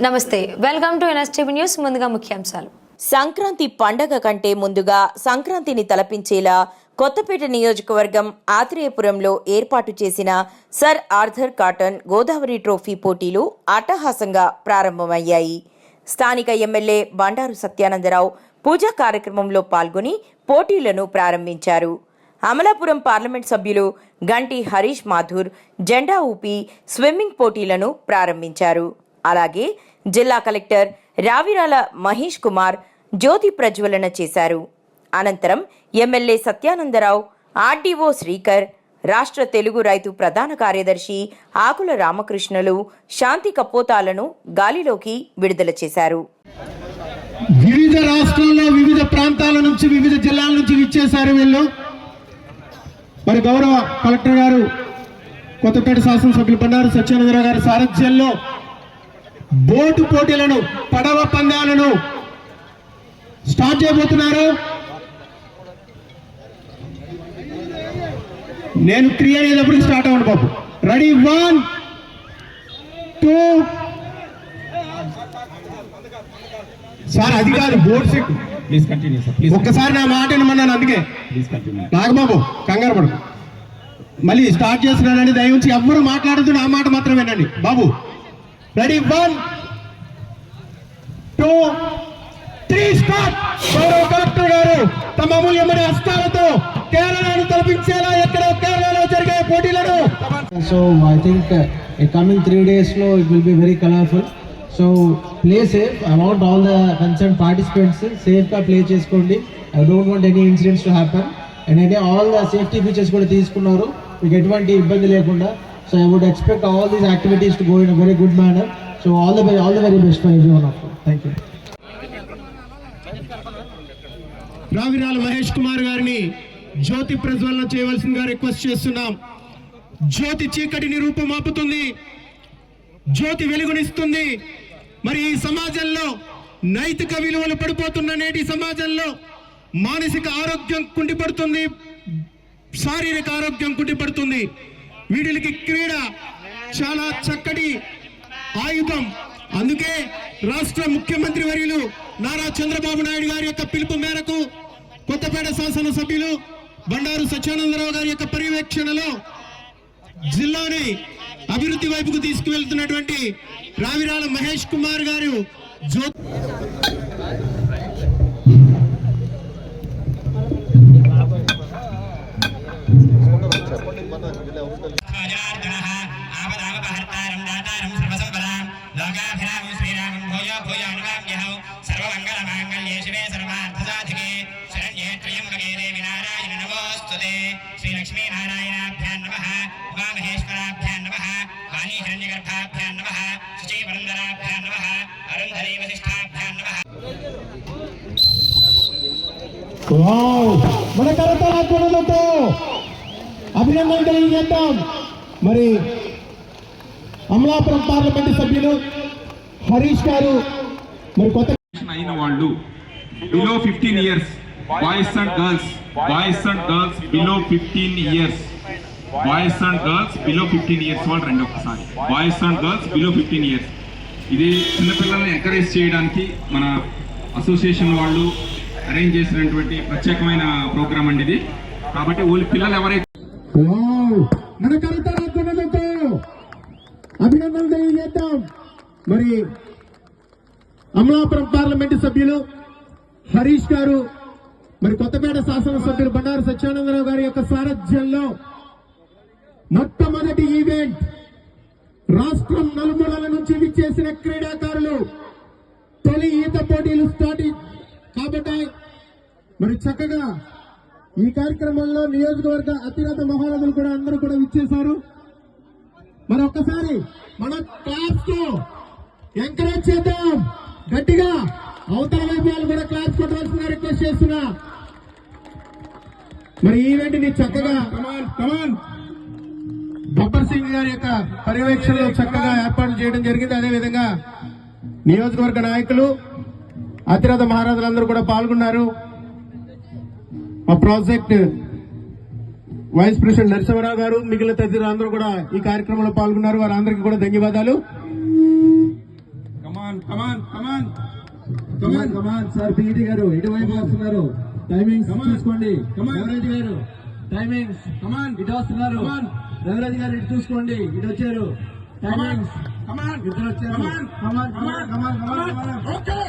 నమస్తే, welcome to NSTV news. ముందుగా ముఖ్యాంశాలు. సంక్రాంతి పండగ కంటే ముందుగా సంక్రాంతిని తలపించేలా కొత్తపేట నియోజకవర్గం ఆత్రేయపురంలో ఏర్పాటు చేసిన sir Arthur cotton Godavari trophy పోటీలు అట్టహాసంగా ప్రారంభమయ్యాయి. స్థానిక ఎమ్మెల్యే బండారు సత్యానందరావు పూజా కార్యక్రమంలో పాల్గొని పోటీలను ప్రారంభించారు. అమలాపురం పార్లమెంట్ సభ్యులు గంటి హరీష్ మాథూర్ జెండా ఊపి స్విమ్మింగ్ పోటీలను ప్రారంభించారు. అలాగే జిల్లా కలెక్టర్ రావిరాల మహేష్ కుమార్ జ్యోతి ప్రజ్వలన చేశారు. అనంతరం ఎమ్మెల్యే సత్యానందరావు, ఆర్డీఓ శ్రీకర్, రాష్ట్ర తెలుగు రైతు ప్రధాన కార్యదర్శి ఆకుల రామకృష్ణలు శాంతి కపోతాలను గాలిలోకి విడుదల చేశారు. వివిధ రాష్ట్రాల్లో వివిధ ప్రాంతాల నుంచి వివిధ జిల్లాల నుంచి విచ్చేశారు వీళ్ళు. మరి గౌరవ కలెక్టర్ గారు, కొత్తపేట శాసనసభ్యులు బండారు సత్యానందరావు గారి సారథ్యంలో బోటు పోటీలను, పడవ పందాలను స్టార్ట్ చేయబోతున్నారు. నేను 3 అనేటప్పుడు స్టార్ట్ అవ్వండి బాబు. రెడీ, 1 2. సార్ అది కాదు, boat set. Please continue sir. ఒక్కసారి నా మాట వినమన్నాను, అందుకే. Please continue. నాగబాబు కంగారు పడు, మళ్ళీ స్టార్ట్ చేస్తున్నానని దయవుంచి ఎవ్వరూ మాట్లాడుతూ నా మాట మాత్రం వినండి బాబు. Ready, 1 2 3 start. గౌరవ కలెక్టర్ గారు తమ అమూల్యమైన హస్తాలతో కేరళను తలపించేలా ఎక్కడో కేరళలో జరిగే పోటీలను. So I think coming 3 days లో it will be very colorful. So play safe. I want all the concerned participants safe గా play చేసుకోండి. I don't want any incidents to happen. And again all the safety features కూడా తీసుకున్నారు, మీకు ఎటువంటి ఇబ్బంది లేకుండా. So I would expect all these activities to go in a very good manner. So all the very best for everyone of you. Thank you. Ravirala Mahesh Kumar గారిని జ్యోతి ప్రజ్వలన చేయవలసిందిగా request చేస్తున్నాం. జ్యోతి చీకటిని రూపుమాపుతుంది, జ్యోతి వెలుగునిస్తుంది. మరి ఈ సమాజంలో నైతిక విలువలు పడిపోతున్న నేటి సమాజంలో మానసిక ఆరోగ్యం కుంటిపడుతుంది, శారీరక ఆరోగ్యం కుంటిపడుతుంది. వీటికి క్రీడ చాలా చక్కటి ఆయుధం. అందుకే రాష్ట్ర ముఖ్యమంత్రి వర్యులు నారా చంద్రబాబు నాయుడు గారి యొక్క పిలుపు మేరకు కొత్తపేట శాసనసభ్యులు బండారు సత్యానందరావు గారి యొక్క పర్యవేక్షణలో జిల్లాని అభివృద్ధి వైపుకు తీసుకువెళ్తున్నటువంటి రావిరాల మహేష్ కుమార్ గారు మన కరతాళతో అభినందన తెలియజేద్దాం. మరి అమలాపురం పార్లమెంటు సభ్యులు హరీష్ గారు, మరి కొత్త అయిన వాళ్ళు below 15 years boys and girls below 15 years boys and girls below 15 years వాళ్ళు రండి ఒకసారి. Boys and girls below 15 years. ఇది చిన్నపిల్లల్ని ఎంకరేజ్ చేయడానికి మన అసోసియేషన్ వాళ్ళు అరేంజ్ చేసినటువంటి ప్రత్యేకమైన ప్రోగ్రామ్ అండి ఇది. కాబట్టి వాళ్ళ పిల్లలు ఎవరైతే మన కరతాళతో అభినందనలు తెలియజేద్దాం. మరి అమలాపురం పార్లమెంటు సభ్యులు హరీష్ గారు, మరి కొత్తపేట శాసనసభ్యులు బండారు సత్యానందరావు గారి యొక్క సారథ్యంలో మొట్టమొదటి ఈవెంట్, రాష్ట్రం నలుమూలల నుంచి విచ్చేసిన క్రీడాకారులు తొలి ఈత పోటీలు స్టార్ట్ కాబట్టి మరి చక్కగా ఈ కార్యక్రమంలో నియోజకవర్గ అతిరథ మహారథులు కూడా అందరూ కూడా విచ్చేశారు. మరి ఒక్కసారి మన క్లాస్ తో ఎంకరేజ్ చేద్దాం గట్టిగా. అవతల వైపు వాళ్ళు కూడా క్లాస్ కొట్టవలసిందిగా రిక్వెస్ట్ చేస్తున్నా. మరి ఈవెంట్ ని చక్కగా గబ్బర్ సింగ్ గారి యొక్క పర్యవేక్షణలో చక్కగా ఏర్పాట్లు చేయడం జరిగింది. అదేవిధంగా నియోజకవర్గ నాయకులు, అతిరథ మహారాజులందరూ కూడా పాల్గొన్నారు. మా ప్రాజెక్ట్ వైస్ ప్రెసిడెంట్ నరసింహరావు గారు, మిగిలిన తదితరులు అందరూ కూడా ఈ కార్యక్రమంలో పాల్గొన్నారు. వారందరికీ కూడా ధన్యవాదాలు. కమాన్ సార్ పీఈటీ గారు ఇటువైపు వస్తున్నారు టైమింగ్స్ చూసుకోండి రవిరాజ్ గారు టైమింగ్స్ ఇటు వస్తున్నారు రవిరాజ్ గారు ఇటు చూసుకోండి ఇటు వచ్చారు టైమింగ్స్ ఇద్దరు వచ్చారు